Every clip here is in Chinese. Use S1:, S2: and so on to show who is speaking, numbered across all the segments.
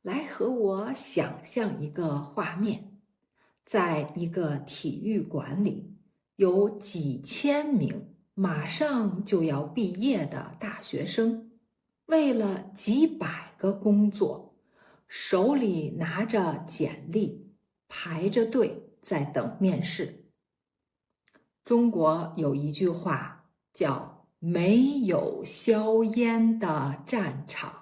S1: 來和我想象一個畫面，在一個體育館裡，有幾千名馬上就要畢業的大學生，為了幾百個工作，手裡拿着簡歷，排着隊在等面試。中國有一句話叫"沒有硝煙的戰場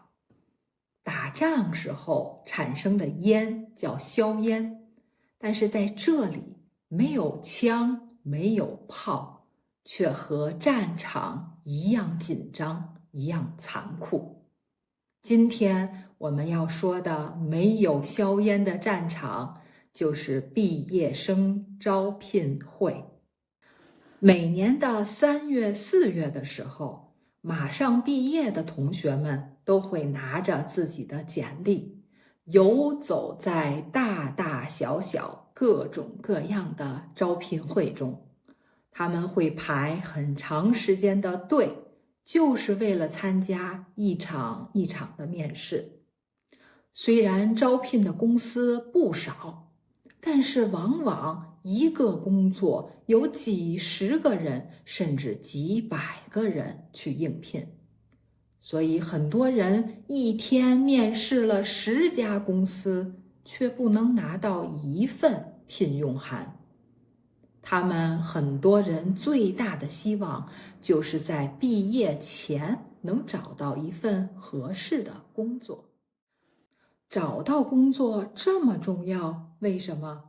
S1: "。打仗時候產生的煙叫硝煙，但是在這裡沒有槍，沒有炮，卻和戰場一樣緊張，一樣殘酷。今天我們要說的沒有硝煙的戰場，就是畢業生招聘會。每年的3月、4月的時候，馬上畢業的同學們都會拿着自己的簡歷，游走在大大小小、各種各樣的招聘會中。他們會排很長時間的隊，就是為了參加一場一場的面試。雖然招聘的公司不少，但是往往一個工作有幾十個人，甚至幾百個人去應聘。所以很多人一天面試了10家公司，卻不能拿到一份聘用函。他們很多人最大的希望，就是在畢業前能找到一份合適的工作。找到工作這麼重要，為什麼？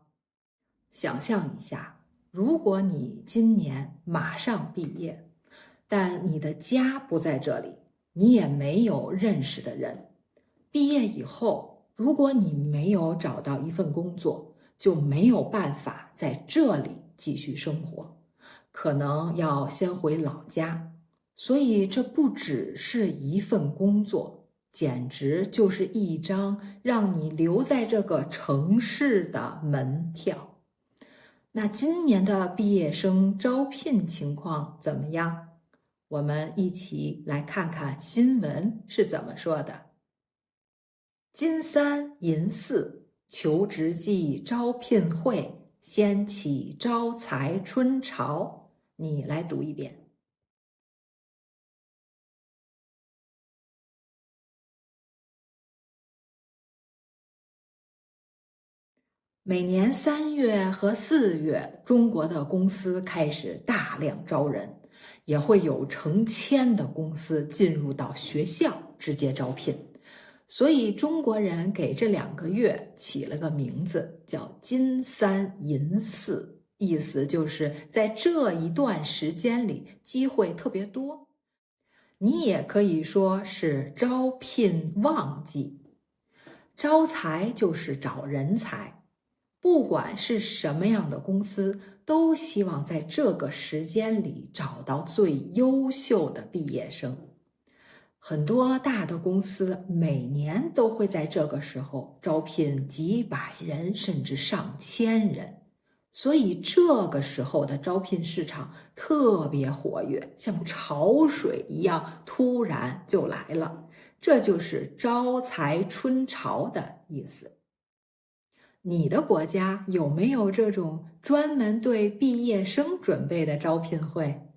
S1: 想象一下，如果你今年馬上畢業，但你的家不在這裡，你也沒有認識的人。畢業以後，如果你沒有找到一份工作，就沒有辦法在這裡繼續生活，可能要先回老家。所以這不只是一份工作，簡直就是一張讓你留在這個城市的門票。那今年的畢業生招聘情況怎麼樣？我們一起來看看新聞是怎麼說的。金3銀4，求職季招聘會，掀起招才春潮。你來讀一遍。每年3月和4月，中國的公司開始大量招人，也會有成千的公司進入到學校直接招聘。所以中國人給這2個月起了個名字，叫金3銀4，意思就是在這一段時間裡機會特別多。你也可以說是招聘旺季。招才就是找人才。不管是什麼樣的公司，都希望在這個時間裡找到最優秀的畢業生。很多大的公司每年都會在這個時候招聘幾百人，甚至上千人。所以這個時候的招聘市場特別活躍，像潮水一樣突然就來了。這就是招才春潮的意思。你的國家有沒有這種專門對畢業生準備的招聘會？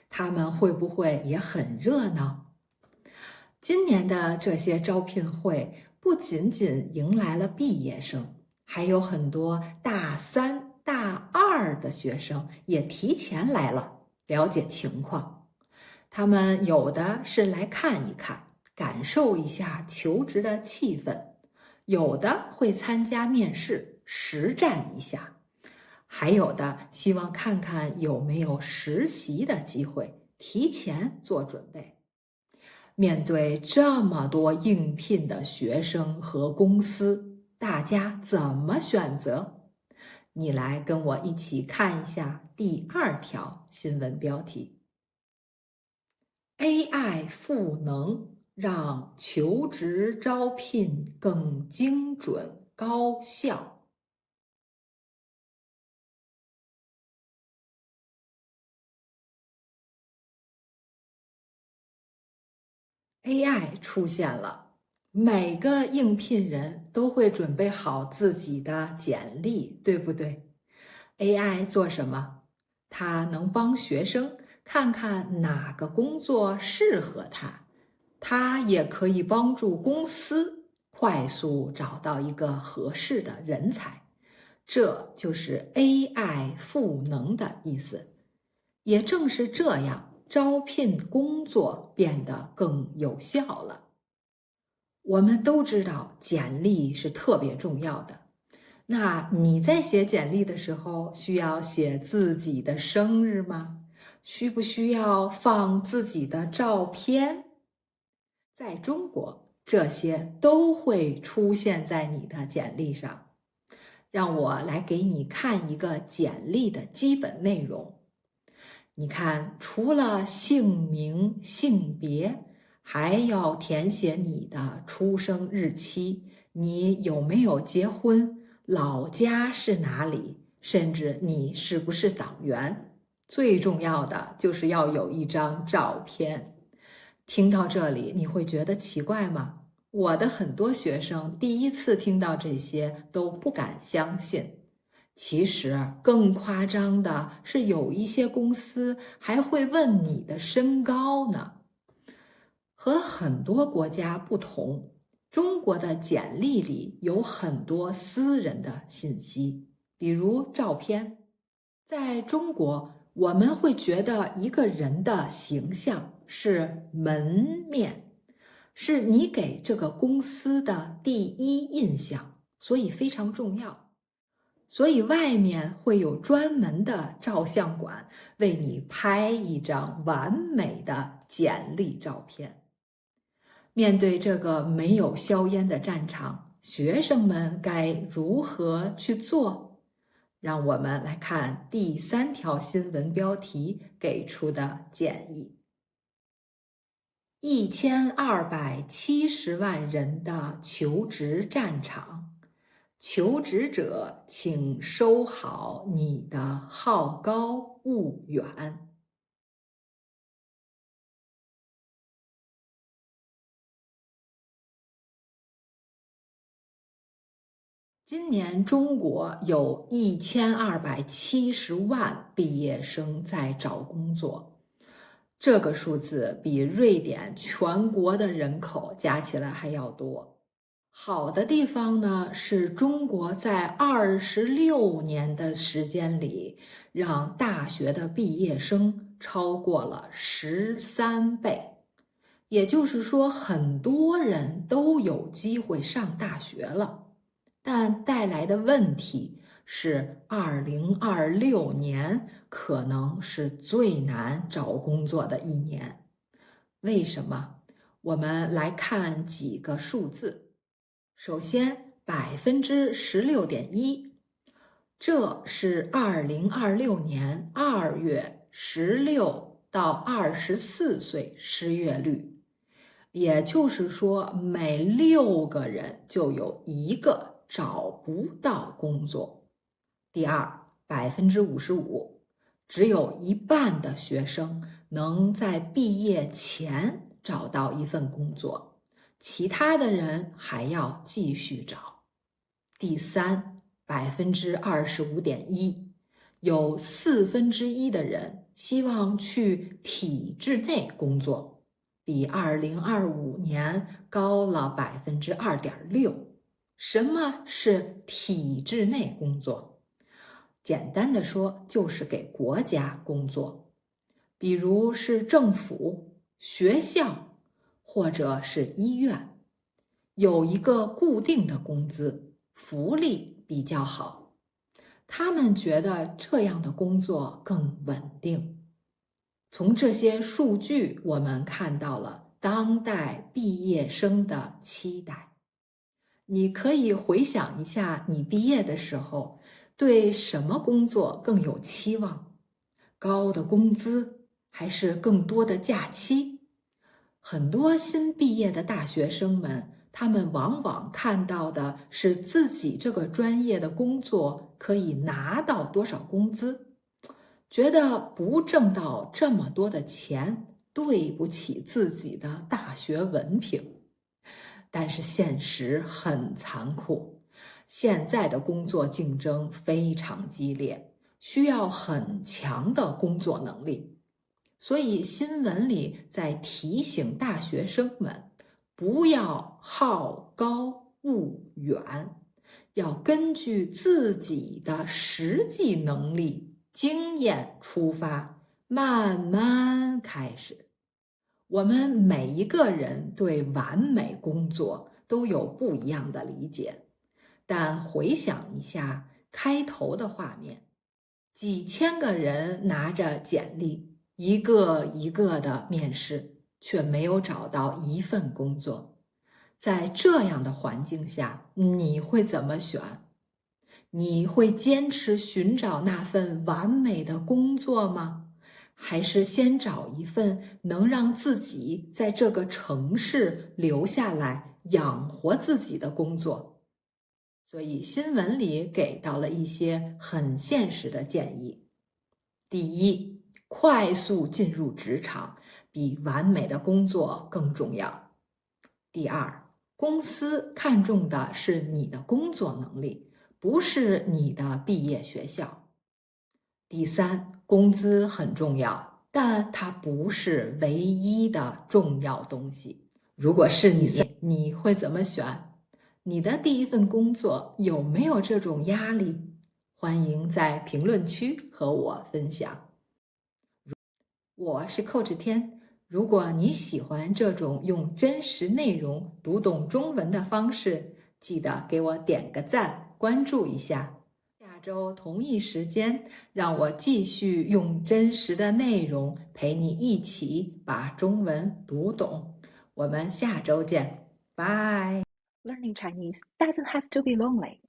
S1: 他們會不會也很熱鬧？今年的這些招聘會不僅僅迎來了畢業生，還有很多大3、大2的學生也提前來了，了解情況。他們有的是來看一看，感受一下求職的氣氛。有的會參加面試，實戰一下；還有的希望看看有沒有實習的機會，提前做準備。面對這麼多應聘的學生和公司，大家怎麼選擇？你來跟我一起看一下第2條新聞標題：AI 賦能。讓求職招聘更精準高效。AI 出現了，每個應聘人都會準備好自己的簡歷，對不對？AI 做什麼？它能幫學生看看哪個工作適合他，它也可以幫助公司快速找到一個合適的人才。這就是 AI 賦能的意思。也正是這樣，招聘工作變得更有效了。我們都知道簡歷是特別重要的。那你在寫簡歷的時候，需要寫自己的生日嗎？需不需要放自己的照片？在中國，這些都會出現在你的簡歷上。讓我來給你看一個簡歷的基本內容。你看，除了姓名、性別，還要填寫你的出生日期，你有沒有結婚，老家是哪裡，甚至你是不是黨員。最重要的就是要有一張照片。聽到這裡，你會覺得奇怪嗎？我的很多學生第一次聽到這些都不敢相信。其實更誇張的是，有一些公司還會問你的身高呢。和很多國家不同，中國的簡歷裡有很多私人的信息，比如照片。在中國，我們會覺得一個人的形象是門面，是你給這個公司的第一印象，所以非常重要。所以外面會有專門的照相館為你拍一張完美的簡歷照片。面對這個沒有硝煙的戰場，學生們該如何去做？讓我們來看第3條新聞標題給出的建議：1270萬人的求職戰場。求職者，請收好你的好高騖遠。今年中國有1270萬畢業生在找工作，這個數字比瑞典全國的人口加起來還要多。好的地方呢，是中國在26年的時間裡，讓大學的畢業生超過了13倍。也就是說，很多人都有機會上大學了。但帶來的問題是，2026年可能是最難找工作的一年。為什麼？我們來看幾個數字。首先，16.1%，這是2026年2月16到24歲失業率，也就是說，每6個人就有1個找不到工作。第二，55%，只有一半的學生能在畢業前找到一份工作。其他的人還要繼續找。第三，25.1%，有1/4的人希望去體制內工作，比2025年高了2.6%。什麼是體制內工作？簡單的說，就是給國家工作，比如是政府、學校，或者是醫院，有一個固定的工資，福利比較好。他們覺得這樣的工作更穩定。從這些數據，我們看到了當代畢業生的期待。你可以回想一下，你畢業的時候，對什麼工作更有期望？高的工資，還是更多的假期？很多新畢業的大學生們，他們往往看到的是自己這個專業的工作可以拿到多少工資，覺得不掙到這麼多的錢，對不起自己的大學文憑。但是現實很殘酷，現在的工作競爭非常激烈，需要很強的工作能力。所以新聞裡在提醒大學生們，不要好高騖遠，要根據自己的實際能力、經驗出發，慢慢開始。我們每一個人對完美工作都有不一樣的理解，但回想一下開頭的畫面，幾千個人拿着簡歷，一個一個的面試，卻沒有找到一份工作。在這樣的環境下，你會怎麼選？你會堅持尋找那份完美的工作嗎？還是先找一份能讓自己在這個城市留下來養活自己的工作？所以新聞裡給到了一些很現實的建議。第一，快速進入職場比完美的工作更重要。第二，公司看重的是你的工作能力，不是你的畢業學校。第三，工資很重要，但它不是唯一的重要東西。如果是你會怎麼選？你的第一份工作有沒有這種壓力？歡迎在評論區和我分享。我是Coach天，如果你喜歡這種用真實內容讀懂中文的方式，記得給我點個讚，關注一下。下周同一時間，讓我繼續用真實的內容陪你一起把中文讀懂。我們下周見，拜。
S2: Learning Chinese doesn't have to be lonely.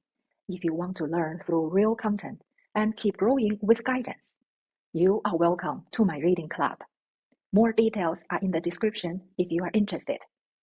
S2: If you want to learn through real content and keep growing with guidance, you are welcome to my reading club. More details are in the description if you are interested.